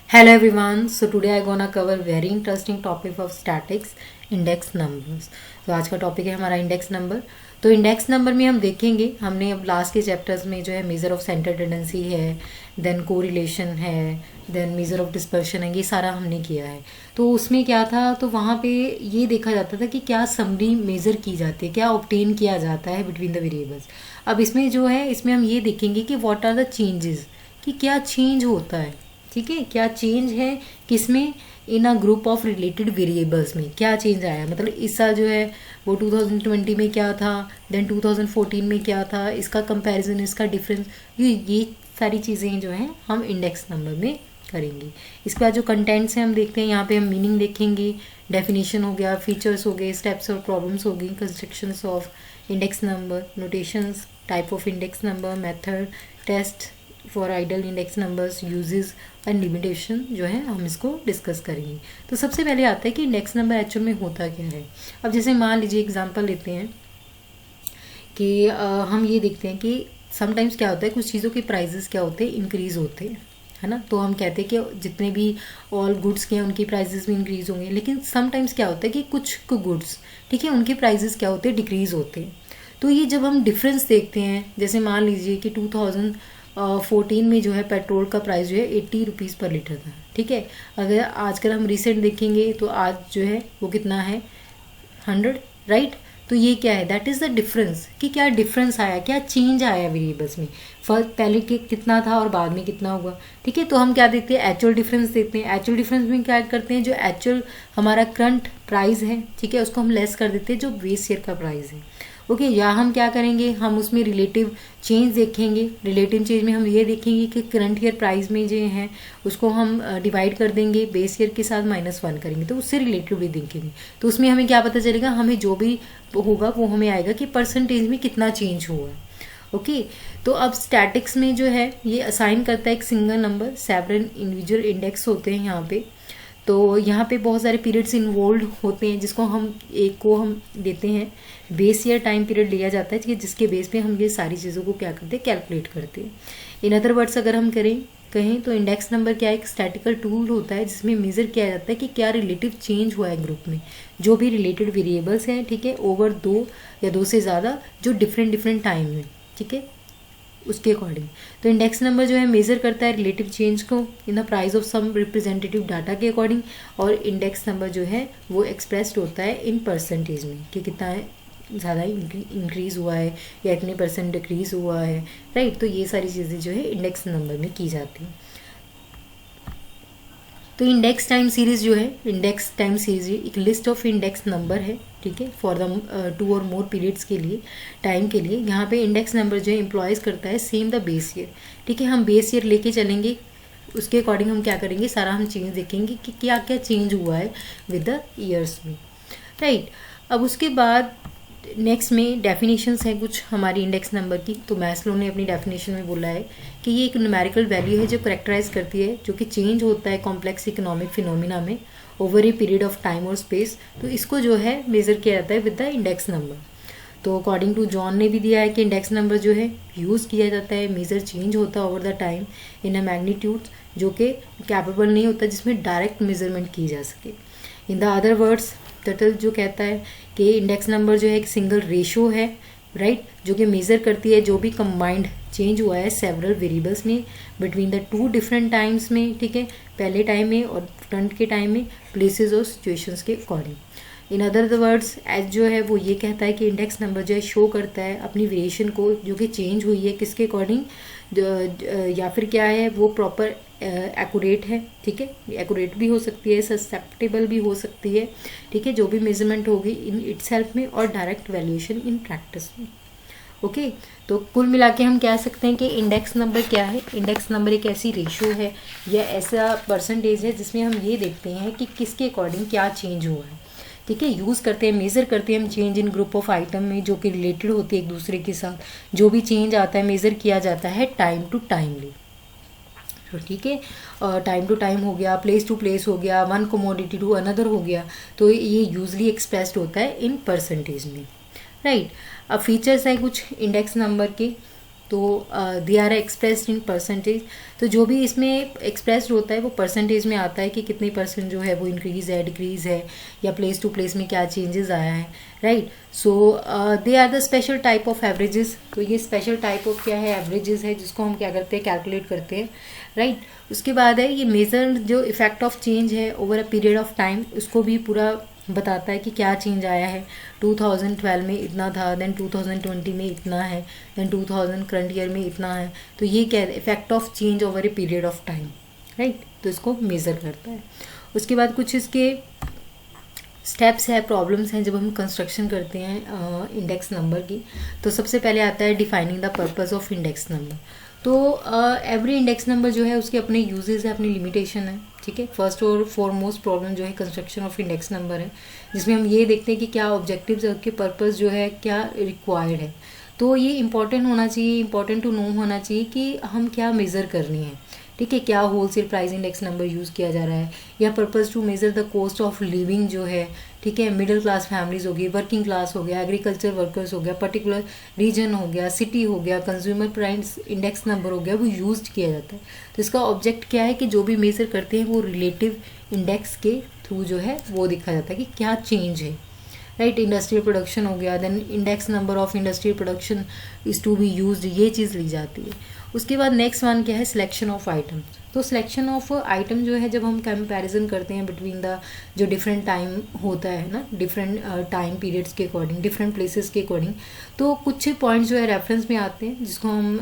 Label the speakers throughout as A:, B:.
A: Hello everyone. So today I gonna cover very interesting topic of statics, index numbers. तो आज का topic है हमारा इंडेक्स नंबर। तो इंडेक्स नंबर में हम देखेंगे, हमने अब लास्ट के चैप्टर्स में जो है मेजर ऑफ सेंटर टेंडेंसी है, देन कोरिलेशन है, देन मेजर ऑफ डिस्पर्शन है, ये सारा हमने किया है। तो उसमें क्या था, तो वहाँ पे ये देखा जाता था कि क्या समरी मेजर की जाती है, क्या ऑब्टेन किया जाता है बिटवीन द वेरिएबल्स। अब इसमें जो है, इसमें हम ये देखेंगे कि व्हाट आर द चेंजेस, कि क्या चेंज होता है, ठीक है, क्या चेंज है किसमें, in a group of related variables में क्या चेंज आया। मतलब इस साल जो है वो 2020 में क्या था, देन 2014 में क्या था, इसका कंपैरिजन, इसका डिफरेंस, ये सारी चीज़ें जो हैं हम इंडेक्स नंबर में करेंगे। इसके बाद जो कंटेंट्स हैं हम देखते हैं, यहाँ पे हम मीनिंग देखेंगे, डेफिनेशन हो गया, फीचर्स हो गए, स्टेप्स और प्रॉब्लम्स हो गई, constructions of index number, notations, type of index number, method, test for ideal index numbers, uses and limitation जो है हम इसको डिस्कस करेंगे। तो सबसे पहले आता है कि इंडेक्स नंबर एक्चुअल में होता क्या है। अब जैसे मान लीजिए एग्जांपल लेते हैं कि हम ये देखते हैं कि समटाइम्स क्या होता है, कुछ चीज़ों के प्राइजेस क्या होते हैं, इंक्रीज होते हैं, है ना। तो हम कहते हैं कि जितने भी ऑल गुड्स के हैं उनके प्राइजेस भी इंक्रीज होंगे। लेकिन समटाइम्स क्या होता है कि कुछ गुड्स, ठीक है, उनके प्राइजेस क्या होते हैं, डिक्रीज होते हैं। तो ये जब हम डिफरेंस देखते हैं, जैसे मान लीजिए कि 2014 में जो है पेट्रोल का प्राइस जो है 80 रुपीज़ पर लीटर था, ठीक है। अगर आजकल हम रिसेंट देखेंगे तो आज जो है वो कितना है, 100, राइट। तो ये क्या है, दैट इज़ द डिफरेंस, कि क्या डिफरेंस आया, क्या चेंज आया वेरिएबल्स में, फर्स्ट पहले के कितना था और बाद में कितना हुआ, ठीक है। तो हम क्या देखते हैं, एक्चुअल डिफरेंस देखते हैं। एक्चुअल डिफरेंस में क्या करते हैं, जो एक्चुअल हमारा करंट प्राइस है, ठीक है, उसको हम लेस कर देते हैं जो बेस ईयर का प्राइस है, ओके। या हम क्या करेंगे, हम उसमें रिलेटिव चेंज देखेंगे। रिलेटिव चेंज में हम ये देखेंगे कि करंट ईयर प्राइस में जो है उसको हम डिवाइड कर देंगे बेस ईयर के साथ, -1 करेंगे, तो उससे रिलेटिव भी देखेंगे। तो उसमें हमें क्या पता चलेगा, हमें जो भी होगा वो हमें आएगा कि परसेंटेज में कितना चेंज हुआ, ओके। तो अब स्टैटिक्स में जो है ये असाइन करता है एक single number, several individual index होते हैं यहाँ पे। तो यहाँ पे बहुत सारे पीरियड्स इन्वॉल्व होते हैं, जिसको हम एक को हम देते हैं बेस ईयर टाइम पीरियड लिया जाता है, जिसके बेस पे हम ये सारी चीज़ों को क्या करते हैं, कैलकुलेट करते हैं। इन अदर वर्ड्स अगर हम कहें तो इंडेक्स नंबर क्या एक स्टैटिकल टूल होता है, जिसमें मेजर किया जाता है कि क्या रिलेटिव चेंज हुआ है ग्रुप में, जो भी रिलेटेड वेरिएबल्स हैं, ठीक है, ओवर 2 या 2 से ज़्यादा, जो डिफरेंट टाइम में, ठीक है, उसके अकॉर्डिंग। तो इंडेक्स नंबर जो है मेजर करता है रिलेटिव चेंज को in the price of some representative data के अकॉर्डिंग। और इंडेक्स नंबर जो है वो एक्सप्रेस्ड होता है इन परसेंटेज में, कि कितना ज़्यादा इंक्रीज हुआ है या इतने % डिक्रीज हुआ है, राइट। तो ये सारी चीज़ें जो है इंडेक्स नंबर में की जाती हैं। तो इंडेक्स टाइम सीरीज जो है, इंडेक्स टाइम सीरीज एक लिस्ट ऑफ इंडेक्स नंबर है, ठीक है, फॉर द 2 और मोर पीरियड्स के लिए, टाइम के लिए। यहाँ पे इंडेक्स नंबर जो है एम्प्लॉयज करता है सेम द बेस ईयर, ठीक है। हम बेस ईयर लेके चलेंगे, उसके अकॉर्डिंग हम क्या करेंगे, सारा हम चेंज देखेंगे कि क्या क्या चेंज हुआ है विद द ईयर्स में, राइट। अब उसके बाद नेक्स्ट में डेफिनेशंस हैं कुछ हमारी इंडेक्स नंबर की। तो मैस्लो ने अपनी डेफिनेशन में बोला है कि ये एक न्यूमेरिकल वैल्यू है जो करेक्टराइज करती है, जो कि चेंज होता है कॉम्प्लेक्स इकोनॉमिक फिनोमिना में over a period of time और स्पेस। तो इसको जो है मेजर किया जाता है विद द इंडेक्स नंबर। तो अकॉर्डिंग टू जॉन ने भी दिया है कि इंडेक्स नंबर जो है यूज़ किया जाता है, मेजर चेंज होता है over the time in a magnitude जो कि कैपेबल नहीं होता, जिसमें डायरेक्ट मेजरमेंट की जा सके। In the other words, turtle जो कहता है कि इंडेक्स नंबर जो है एक सिंगल रेशो है, राइट, जो कि मेजर करती है जो भी कंबाइंड चेंज हुआ है सेवरल वेरिएबल्स में बिटवीन द 2 डिफरेंट टाइम्स में, ठीक है, पहले टाइम में और फ्रंट के टाइम में, प्लेसेस और सिचुएशंस के according. In other words, as जो है वो ये कहता है कि इंडेक्स नंबर जो है शो करता है अपनी वेरिएशन को, जो कि चेंज हुई है किसके अकॉर्डिंग, या फिर क्या है वो प्रॉपर एक्यूरेट है, ठीक है, एक्यूरेट भी हो सकती है, ससेप्टेबल भी हो सकती है, ठीक है, जो भी मेजरमेंट होगी इन इटसेल्फ में, और डायरेक्ट वैल्यूएशन इन प्रैक्टिस में, ओके। तो कुल मिला के हम कह सकते हैं कि इंडेक्स नंबर क्या है, इंडेक्स नंबर एक ऐसी रेशियो है या ऐसा परसेंटेज है जिसमें हम ये देखते हैं कि किसके अकॉर्डिंग क्या चेंज हुआ है, ठीक है, यूज़ करते हैं, मेज़र करते हैं हम change in group of item में, जो कि रिलेटेड होती है एक दूसरे के साथ। जो भी चेंज आता है मेज़र किया जाता है टाइम टू टाइमली, तो ठीक है, टाइम टू टाइम हो गया, प्लेस टू प्लेस हो गया, वन कमोडिटी टू अनदर हो गया। तो ये यूजली एक्सप्रेस्ड होता है इन परसेंटेज में, राइट। अब फीचर्स हैं कुछ इंडेक्स नंबर के, तो they are expressed in percentage. तो जो भी इसमें एक्सप्रेस्ड होता है वो परसेंटेज में आता है कि कितनी परसेंट जो है वो इंक्रीज़ है, डिक्रीज़ है, या प्लेस टू प्लेस में क्या चेंजेस आया है, right. So they are the special type of averages. तो ये स्पेशल टाइप ऑफ क्या है, एवरेजेस है, जिसको हम क्या करते हैं, कैलकुलेट करते हैं, राइट। उसके बाद है ये मेजर जो इफेक्ट ऑफ चेंज है over a period of time, उसको भी पूरा बताता है कि क्या चेंज आया है। 2012 में इतना था, देन 2020 में इतना है, देन 2000 करंट ईयर में इतना है। तो ये क्या है, effect of change over a period of time, right. तो इसको मेज़र करता है। उसके बाद कुछ इसके स्टेप्स है, प्रॉब्लम्स हैं जब हम कंस्ट्रक्शन करते हैं इंडेक्स नंबर की। तो सबसे पहले आता है defining the purpose of index number. तो एवरी इंडेक्स नंबर जो है उसके अपने यूजेस है, अपनी लिमिटेशन है, ठीक है। फर्स्ट और फॉरमोस्ट प्रॉब्लम जो है कंस्ट्रक्शन ऑफ इंडेक्स नंबर है, जिसमें हम ये देखते हैं कि क्या ऑब्जेक्टिव्स है, उसके पर्पस जो है क्या रिक्वायर्ड है। तो ये इंपॉर्टेंट होना चाहिए, इंपॉर्टेंट टू नो होना चाहिए कि हम क्या मेज़र करनी है, ठीक है। क्या wholesale price index number use किया जा रहा है, या purpose to measure the cost of living जो है, ठीक है। मिडिल क्लास फैमिलीज हो गई, वर्किंग क्लास हो गया, एग्रीकल्चर वर्कर्स हो गया, पर्टिकुलर रीजन हो गया, सिटी हो गया, कंज्यूमर प्राइस इंडेक्स नंबर हो गया, वो यूज किया जाता है। तो इसका ऑब्जेक्ट क्या है कि जो भी मेज़र करते हैं वो रिलेटिव इंडेक्स के थ्रू जो है वो देखा जाता है कि क्या चेंज है, राइट। इंडस्ट्रियल प्रोडक्शन हो गया, then index number of industrial production is to be used, ये चीज़ ली जाती है। उसके बाद नेक्स्ट वन क्या है, सिलेक्शन ऑफ आइटम्स। तो सिलेक्शन ऑफ आइटम जो है जब हम कंपैरिजन करते हैं बिटवीन द जो डिफरेंट टाइम होता है ना, डिफरेंट टाइम पीरियड्स के अकॉर्डिंग, डिफरेंट प्लेसेस के अकॉर्डिंग, तो कुछ पॉइंट्स जो है रेफरेंस में आते हैं जिसको हम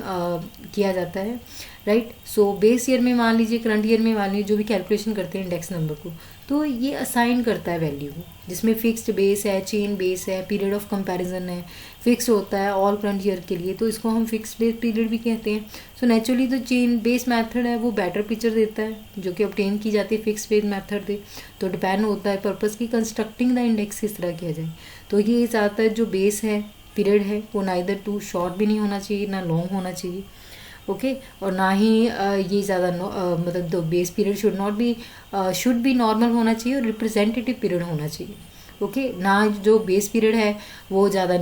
A: किया जाता है, राइट। सो बेस ईयर में मान लीजिए, करंट ईयर में मान लीजिए, जो भी कैलकुलेशन करते हैं इंडेक्स नंबर को, तो ये असाइन करता है वैल्यू, जिसमें फिक्स्ड बेस है, चेन बेस है, पीरियड ऑफ कंपैरिजन है, फिक्स होता है ऑल करंट ईयर के लिए, तो इसको हम फिक्स्ड बेस पीरियड भी कहते हैं। सो नेचुरली तो चेन बेस मेथड है वो बेटर पिक्चर देता है, जो कि ऑब्टेन की जाती है फिक्स बेस मेथड से। तो डिपेंड होता है पर्पस की कंस्ट्रक्टिंग द इंडेक्स किस तरह किया जाए। तो ये ज़्यादातर जो बेस है, पीरियड है, वो नाइदर टू शॉर्ट भी नहीं होना चाहिए, ना लॉन्ग होना चाहिए, ओके। और ना ही ये ज़्यादा मतलब the base period should be normal होना चाहिए, और रिप्रेजेंटेटिव पीरियड होना चाहिए, ओके। ना जो बेस पीरियड है वो ज़्यादा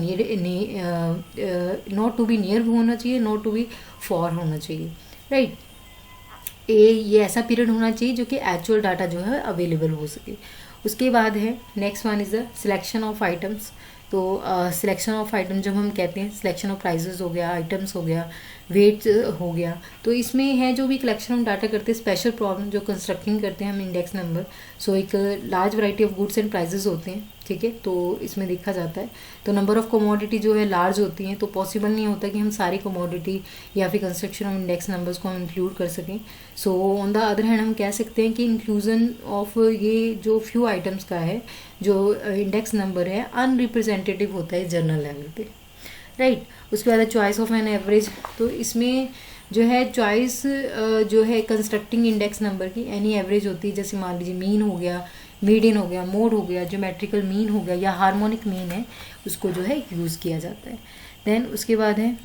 A: नॉट टू बी नियर होना चाहिए, नॉट टू बी फॉर होना चाहिए, राइट। ये ऐसा पीरियड होना चाहिए जो कि एक्चुअल डाटा जो है अवेलेबल हो सके। उसके बाद है next one is the selection of items. तो सिलेक्शन ऑफ आइटम जब हम कहते हैं, सिलेक्शन ऑफ प्राइजेस हो गया, आइटम्स हो गया, वेट हो गया, तो इसमें है जो भी कलेक्शन हम डाटा करते हैं, स्पेशल प्रॉब्लम जो कंस्ट्रक्टिंग करते हैं हम इंडेक्स नंबर। सो एक large variety of goods and prices होते हैं, ठीक है। तो इसमें देखा जाता है, तो नंबर ऑफ कमोडिटी जो है लार्ज होती हैं, तो पॉसिबल नहीं होता कि हम सारी कमोडिटी या फिर कंस्ट्रक्शन ऑफ इंडेक्स नंबर्स को हम इंक्लूड कर सकें। So on the other hand हम कह सकते हैं कि इंक्लूजन ऑफ ये जो फ्यू आइटम्स का है, जो इंडेक्स नंबर है, अनरिप्रेजेंटेटिव होता है जर्नल लेवल पे, राइट। उसके बाद चॉइस ऑफ एन एवरेज। तो इसमें जो है चॉइस जो है कंस्ट्रक्टिंग इंडेक्स नंबर की एनी एवरेज होती है, जैसे मान लीजिए मीन हो गया, मीडियन हो गया, मोड हो गया, ज्योमेट्रिकल मीन हो गया, या हार्मोनिक मीन है, उसको जो है यूज़ किया जाता है। देन उसके बाद है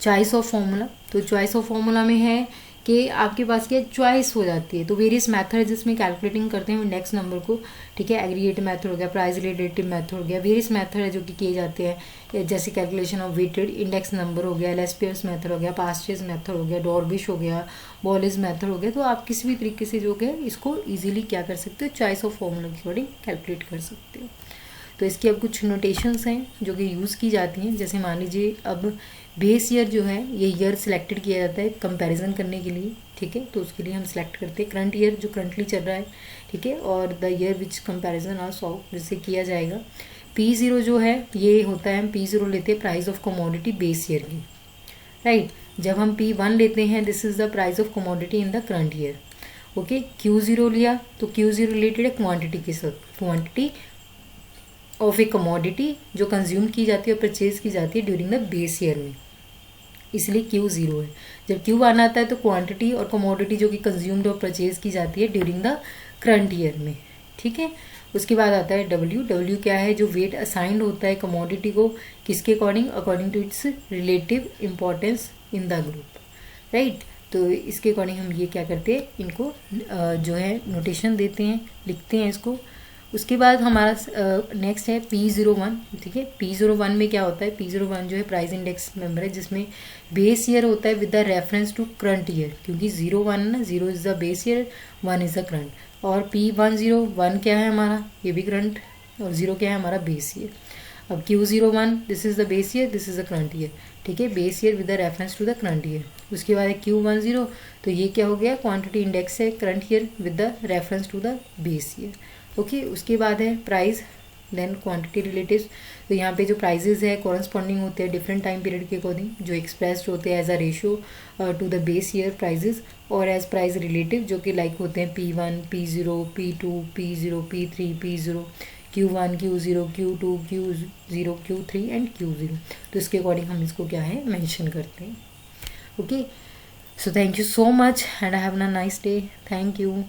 A: चॉइस ऑफ फॉर्मूला। तो चॉइस ऑफ फॉर्मूला में है कि आपके पास क्या चॉइस हो जाती है, तो वेरियस मेथड जिसमें कैलकुलेटिंग करते हैं इंडेक्स नंबर को, ठीक है। एग्रीगेट मेथड हो गया, प्राइस रिलेटिव मेथड हो गया, वेरियस मेथड है जो कि किए जाते हैं, जैसे calculation of weighted index number हो गया, लेस्पियर्स मेथड हो गया, पास्चेस मेथड हो गया, डॉर्बिश हो गया, बॉलिज मेथड हो गया। तो आप किसी भी तरीके से जो है इसको ईजिली क्या कर सकते हो, चॉइस ऑफ फॉर्मूला के अकॉर्डिंग कैलकुलेट कर सकते हो। तो इसकी अब कुछ नोटेशंस हैं जो कि यूज़ की जाती हैं, जैसे मान लीजिए अब बेस ईयर जो है ये ईयर सिलेक्टेड किया जाता है कंपैरिजन करने के लिए, ठीक है। तो उसके लिए हम सिलेक्ट करते हैं करंट ईयर जो करंटली चल रहा है, ठीक है, और the year which comparison are solve जिससे किया जाएगा। P0 जो है ये होता है, हम P0 लेते हैं price of commodity base year की, राइट। जब हम P1 लेते हैं, this is the price of commodity in the current year, okay. Q0 लिया तो Q0 रिलेटेड है क्वांटिटी के साथ, क्वांटिटी ऑफ ए कमोडिटी जो कंज्यूम की जाती है और परचेज की जाती है ड्यूरिंग द बेस ईयर में, इसलिए Q0 है। जब Q1 आता है तो क्वांटिटी और कमोडिटी जो कि कंज्यूम्ड और परचेज की जाती है ड्यूरिंग द करंट ईयर में, ठीक है। उसके बाद आता है W क्या है, जो वेट असाइंड होता है कमोडिटी को, किसके according, according to its relative importance in the group, right. तो इसके अकॉर्डिंग हम ये क्या करते हैं, इनको जो है नोटेशन देते हैं, लिखते हैं इसको, उसके बाद हमारा नेक्स्ट है P01, ठीक है। P01 में क्या होता है, P01 जो है प्राइस इंडेक्स मेंबर है जिसमें बेस ईयर होता है with the reference to current year, क्योंकि 01 ना, 0 is the base year, 1 is the current. और P101 क्या है हमारा, ये भी करंट, और 0 क्या है हमारा बेस ईयर। अब Q01 this is the base year, this is the current year, ठीक है, base year with the reference to the current year. उसके बाद है Q10, तो ये क्या हो गया, क्वांटिटी इंडेक्स है current year with the reference to the base year, okay. उसके बाद है प्राइस, देन क्वांटिटी रिलेटिव्स। तो यहाँ पे जो प्राइजेज है कॉरस्पॉन्डिंग होते हैं डिफरेंट टाइम पीरियड के अकॉर्डिंग, जो एक्सप्रेस्ड होते हैं as a ratio to the base year prices, और एज प्राइस रिलेटिव जो कि लाइक होते हैं P1, P0, P2, P0, P3, P0, Q1, Q0, Q2, Q0, Q3 and Q0। तो इसके अकॉर्डिंग हम इसको क्या है मेंशन करते हैं, okay. So thank you so much and I have a nice day, thank you.